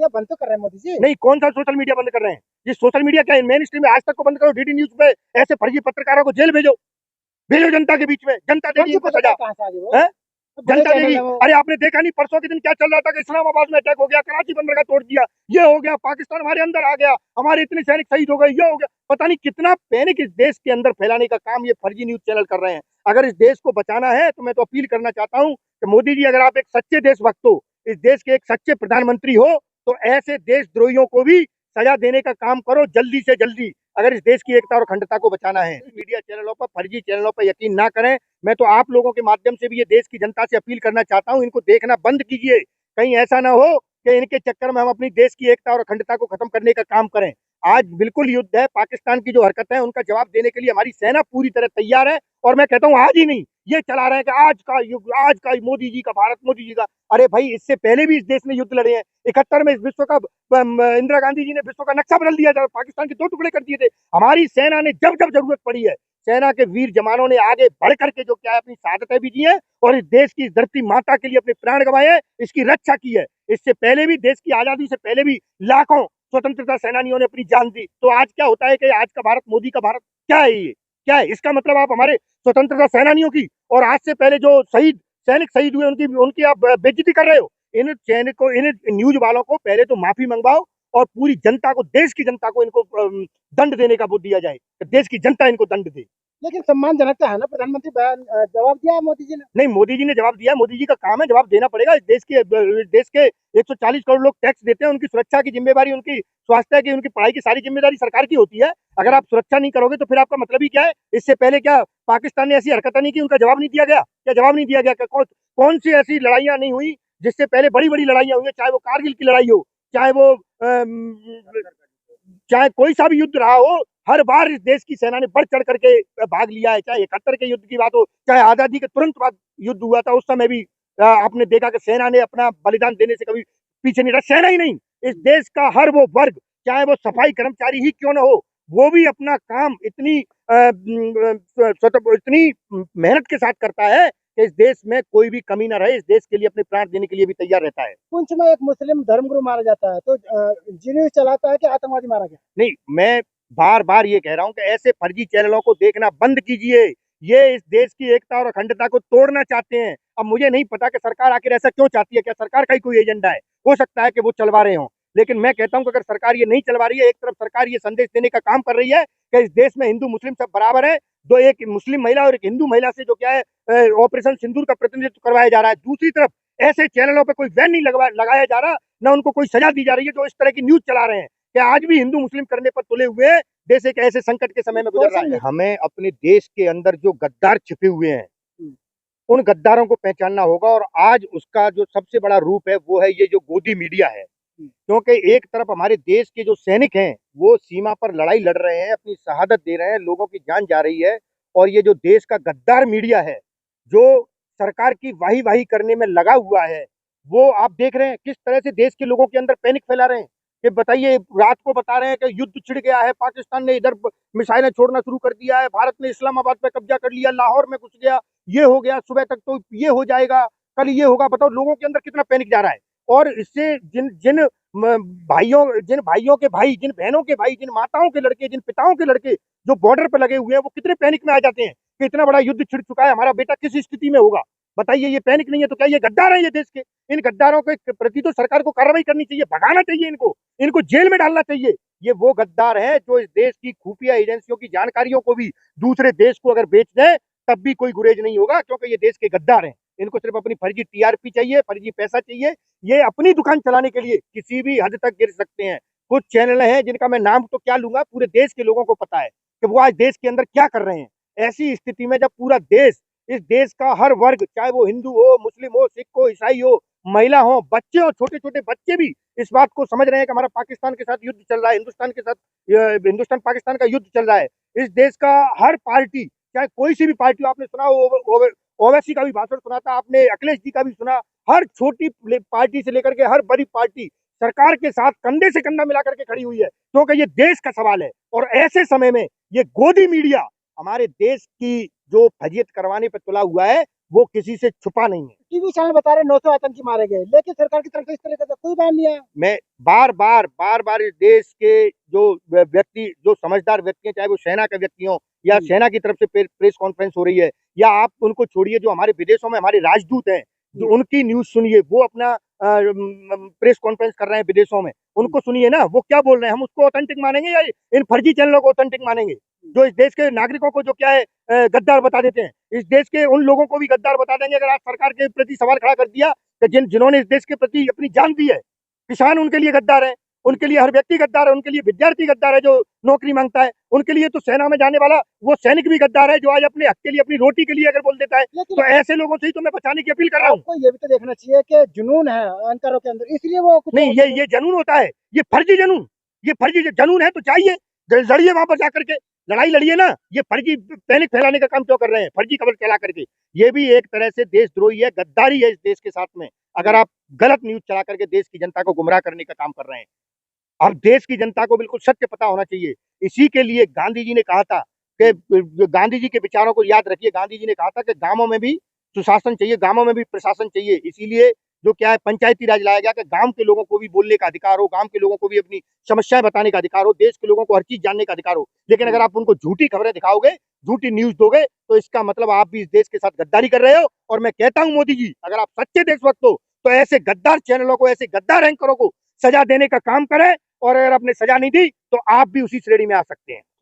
ये बंद तो कर रहे हैं मोदी जी। नहीं, कौन सा सोशल मीडिया बंद कर रहे हैं? ये सोशल मीडिया क्या है? मेन स्ट्रीम में आज तक को बंद करो, डीडी न्यूज पे ऐसे फर्जी पत्रकारों को जेल भेजो, भेजो जनता के बीच में, जनता देगी इनको सजा। कहाँ से आ गए वो? है जनता देगी। चैनल है वो। अरे आपने देखा नहीं परसों के दिन क्या चल रहा था कि इस्लामाबाद में अटैक हो गया, कराची बंदरगाह तोड़ दिया, ये हो गया, पाकिस्तान हमारे अंदर आ गया, हमारे इतने सैनिक शहीद हो गए, ये हो गया। पता नहीं कितना पैनिक इस देश के अंदर फैलाने का काम ये फर्जी न्यूज चैनल कर रहे हैं। अगर इस देश को बचाना है तो मैं तो अपील करना चाहता हूँ कि मोदी जी, अगर आप एक सच्चे देशभक्त हो, इस देश के एक सच्चे प्रधानमंत्री हो, तो ऐसे देशद्रोहियों को भी सजा देने का काम करो जल्दी से जल्दी, अगर इस देश की एकता और अखंडता को बचाना है। मीडिया चैनलों पर, फर्जी चैनलों पर यकीन ना करें। मैं तो आप लोगों के माध्यम से भी ये देश की जनता से अपील करना चाहता हूं, इनको देखना बंद कीजिए। कहीं ऐसा ना हो कि इनके चक्कर में हम अपनी देश की एकता और अखंडता को खत्म करने का काम करें। आज बिल्कुल युद्ध है, पाकिस्तान की जो हरकत है उनका जवाब देने के लिए हमारी सेना पूरी तरह तैयार है। और मैं कहता हूँ आज ही नहीं, ये चला रहे हैं कि आज का युग, आज का मोदी जी का भारत, मोदी जी का। अरे भाई, इससे पहले भी इस देश ने युद्ध लड़े हैं। 71 में इस विश्व का इंदिरा गांधी जी ने विश्व का नक्शा बदल दिया था, पाकिस्तान के 2 टुकड़े कर दिए थे। हमारी सेना ने जब जब जरूरत पड़ी है, सेना के वीर जवानों ने आगे बढ़ करके जो क्या है अपनी शहादतें भी दी है और इस देश की धरती माता के लिए अपने प्राण गंवाए हैं, इसकी रक्षा की है। इससे पहले भी, देश की आजादी से पहले भी लाखों स्वतंत्रता सेनानियों ने अपनी जान दी। तो आज क्या होता है कि आज का भारत, मोदी का भारत क्या है? ये क्या है? इसका मतलब आप हमारे स्वतंत्रता सेनानियों की और आज से पहले जो सैनिक शहीद हुए उनकी उनकी आप बेइज्जती कर रहे हो। इन चैनल को, इन न्यूज वालों को पहले तो माफी मंगवाओ और पूरी जनता को, देश की जनता को इनको दंड देने का वो दिया जाए, देश की जनता इनको दंड दे। लेकिन सम्मानजनक तो है ना, प्रधानमंत्री जवाब दिया है मोदी जी ने। नहीं, मोदी जी ने जवाब दिया, मोदी जी का काम है, जवाब देना पड़ेगा। इस देश के 140 करोड़ लोग टैक्स देते हैं, उनकी सुरक्षा की जिम्मेदारी, उनकी स्वास्थ्य की, उनकी पढ़ाई की सारी जिम्मेदारी सरकार की होती है। अगर आप सुरक्षा नहीं करोगे तो फिर आपका मतलब ही क्या है? इससे पहले क्या पाकिस्तान ने ऐसी हरकत नहीं की, उनका जवाब नहीं दिया गया? क्या जवाब नहीं दिया गया? कौन सी ऐसी लड़ाइयां नहीं हुई जिससे पहले बड़ी बड़ी लड़ाइयां हुई, चाहे वो कारगिल की लड़ाई हो, चाहे वो चाहे कोई सा भी युद्ध रहा हो, हर बार इस देश की सेना ने बढ़ चढ़ करके भाग लिया है। चाहे 71 के युद्ध की बात हो, चाहे आजादी के तुरंत बाद युद्ध हुआ था, उस समय भी आपने देखा कि सेना ने अपना बलिदान देने से कभी पीछे नहीं रहा। सेना ही नहीं, इस देश का हर वो वर्ग, चाहे वो सफाई कर्मचारी ही क्यों ना हो, वो भी अपना काम इतनी इतनी मेहनत के साथ करता है कि इस देश में कोई भी कमी ना रहे, इस देश के लिए अपने प्राण देने के लिए भी तैयार रहता है। पुंछ में एक मुस्लिम धर्मगुरु मारा जाता है तो न्यूज चलाता है कि आतंकवादी मारा गया। नहीं, मैं बार बार ये कह रहा हूं कि ऐसे फर्जी चैनलों को देखना बंद कीजिए। ये इस देश की एकता और अखंडता को तोड़ना चाहते हैं। अब मुझे नहीं पता कि सरकार आखिर ऐसा क्यों चाहती है, क्या सरकार का ही कोई एजेंडा है? हो सकता है कि वो चलवा रहे हों, लेकिन मैं कहता हूं कि अगर सरकार ये नहीं चलवा रही है, एक तरफ सरकार ये संदेश देने का काम कर रही है कि इस देश में हिंदू मुस्लिम सब बराबर है, दो एक मुस्लिम महिला और एक हिंदू महिला से जो क्या है ऑपरेशन सिंदूर का प्रतिनिधित्व करवाया जा रहा है, दूसरी तरफ ऐसे चैनलों पर कोई बैन नहीं लगाया जा रहा, ना उनको कोई सजा दी जा रही है जो इस तरह की न्यूज चला रहे हैं कि आज भी हिंदू मुस्लिम करने पर तुले हुए देश एक ऐसे संकट के समय में गुजर रहा है। हमें अपने देश के अंदर जो गद्दार छिपे हुए हैं, उन गद्दारों को पहचानना होगा और आज उसका जो सबसे बड़ा रूप है वो है ये जो गोदी मीडिया है। क्योंकि एक तरफ हमारे देश के जो सैनिक हैं वो सीमा पर लड़ाई लड़ रहे हैं, अपनी शहादत दे रहे हैं, लोगों की जान जा रही है, और ये जो देश का गद्दार मीडिया है जो सरकार की वाही वाही करने में लगा हुआ है, वो आप देख रहे हैं किस तरह से देश के लोगों के अंदर पैनिक फैला रहे हैं। कि बताइए, रात को बता रहे हैं कि युद्ध छिड़ गया है, पाकिस्तान ने इधर मिसाइलें छोड़ना शुरू कर दिया है, भारत ने इस्लामाबाद पे कब्जा कर लिया, लाहौर में घुस गया, ये हो गया, सुबह तक तो ये हो जाएगा, कल ये होगा। बताओ लोगों के अंदर कितना पैनिक जा रहा है। और इससे जिन जिन भाइयों के भाई, जिन बहनों के भाई, जिन माताओं के लड़के, जिन पिताओं के लड़के जो बॉर्डर पर लगे हुए हैं, वो कितने पैनिक में आ जाते हैं कि इतना बड़ा युद्ध छिड़ चुका है, हमारा बेटा किस स्थिति में होगा। बताइए, ये पैनिक नहीं है तो क्या ये गद्दार है ये देश के? इन गद्दारों के प्रति तो सरकार को कार्रवाई करनी चाहिए, भगाना चाहिए, इनको जेल में डालना चाहिए। ये वो गद्दार है जो इस देश की खुफिया एजेंसियों की जानकारियों को भी दूसरे देश को अगर बेच दें तब भी कोई गुरेज नहीं होगा, क्योंकि ये देश के गद्दार हैं। इनको सिर्फ अपनी फर्जी टीआरपी चाहिए, फर्जी पैसा चाहिए। ये अपनी दुकान चलाने के लिए किसी भी हद तक गिर सकते हैं। कुछ चैनल हैं जिनका मैं नाम तो क्या लूंगा, पूरे देश के लोगों को पता है कि वो आज देश के अंदर क्या कर रहे हैं। ऐसी स्थिति में जब पूरा देश, इस देश का हर वर्ग, चाहे वो हिंदू हो, मुस्लिम हो, सिख हो, ईसाई हो, महिला हो, बच्चे हो, छोटे छोटे बच्चे भी इस बात को समझ रहे हैं कि हमारा पाकिस्तान के साथ युद्ध चल रहा है, हिंदुस्तान के साथ, हिंदुस्तान पाकिस्तान का युद्ध चल रहा है। इस देश का हर पार्टी, चाहे कोई सी भी पार्टी, आपने सुना ओवैसी का भी भाषण सुना था आपने, अखिलेश जी का भी सुना, हर छोटी पार्टी से लेकर के हर बड़ी पार्टी सरकार के साथ कंधे से कंधा मिला करके खड़ी हुई है, क्योंकि ये देश का सवाल है। और ऐसे समय में ये गोदी मीडिया हमारे देश की जो फजीयत करवाने पर तुला हुआ है, वो किसी से छुपा नहीं है। टीवी चैनल बता रहे 900 आतंकी मारे गए, लेकिन सरकार की तरफ से इस तरह का कोई बयान नहीं आया। मैं बार बार इस देश के जो व्यक्ति, जो समझदार व्यक्ति हैं, चाहे वो सेना के व्यक्ति हों या सेना की तरफ से प्रेस कॉन्फ्रेंस हो रही है, या आप उनको छोड़िए जो हमारे विदेशों में हमारे राजदूत हैं, जो उनकी न्यूज सुनिए, वो अपना प्रेस कॉन्फ्रेंस कर रहे हैं विदेशों में, उनको सुनिए ना, वो क्या बोल रहे हैं। हम उसको ऑथेंटिक मानेंगे या इन फर्जी चैनलों को ऑथेंटिक मानेंगे, जो इस देश के नागरिकों को जो क्या है गद्दार बता देते हैं। इस देश के उन लोगों को भी गद्दार बता देंगे अगर आज सरकार के प्रति सवाल खड़ा कर दिया कि जिन्होंने इस देश के प्रति अपनी जान दी है। किसान उनके लिए गद्दार है, उनके लिए हर व्यक्ति गद्दार है, उनके लिए विद्यार्थी गद्दार है जो नौकरी मांगता है, उनके लिए तो सेना में जाने वाला वो सैनिक भी गद्दार है जो आज अपने हक के लिए, अपनी रोटी के लिए अगर बोल देता है। तो ऐसे लोगों से ही तो मैं बचाने की अपील कर रहा हूँ। आपको ये भी तो देखना चाहिए कि जुनून है एंकरों के अंदर, इसलिए वो कुछ नहीं, ये जनून होता है, ये फर्जी जनून, ये फर्जी जनून है तो चाहिए लड़िए, वहां पर जाकर के लड़ाई लड़िए ना। ये फर्जी पैनिक फैलाने का काम क्यों कर रहे हैं, फर्जी खबर चला करके? ये भी एक तरह से देशद्रोही है, गद्दारी है इस देश के साथ में, अगर आप गलत न्यूज चला करके देश की जनता को गुमराह करने का काम कर रहे हैं। अब देश की जनता को बिल्कुल सत्य पता होना चाहिए। इसी के लिए गांधी जी ने कहा था कि गांधी जी के विचारों को याद रखिए, गांधी जी ने कहा था कि गांवों में भी सुशासन चाहिए, गांवों में भी प्रशासन चाहिए। इसीलिए जो क्या है पंचायती राज लाया गया कि गांव के लोगों को भी बोलने का अधिकार हो, गांव के लोगों को भी अपनी समस्याएं बताने का अधिकार हो, देश के लोगों को हर चीज जानने का अधिकार हो। लेकिन अगर आप उनको झूठी खबरें दिखाओगे, झूठी न्यूज दोगे, तो इसका मतलब आप भी इस देश के साथ गद्दारी कर रहे हो। और मैं कहता हूं मोदी जी, अगर आप सच्चे देशभक्त हो तो ऐसे गद्दार चैनलों को, ऐसे गद्दार एंकरों को सजा देने का काम करें, और अगर आपने सजा नहीं दी तो आप भी उसी श्रेणी में आ सकते हैं।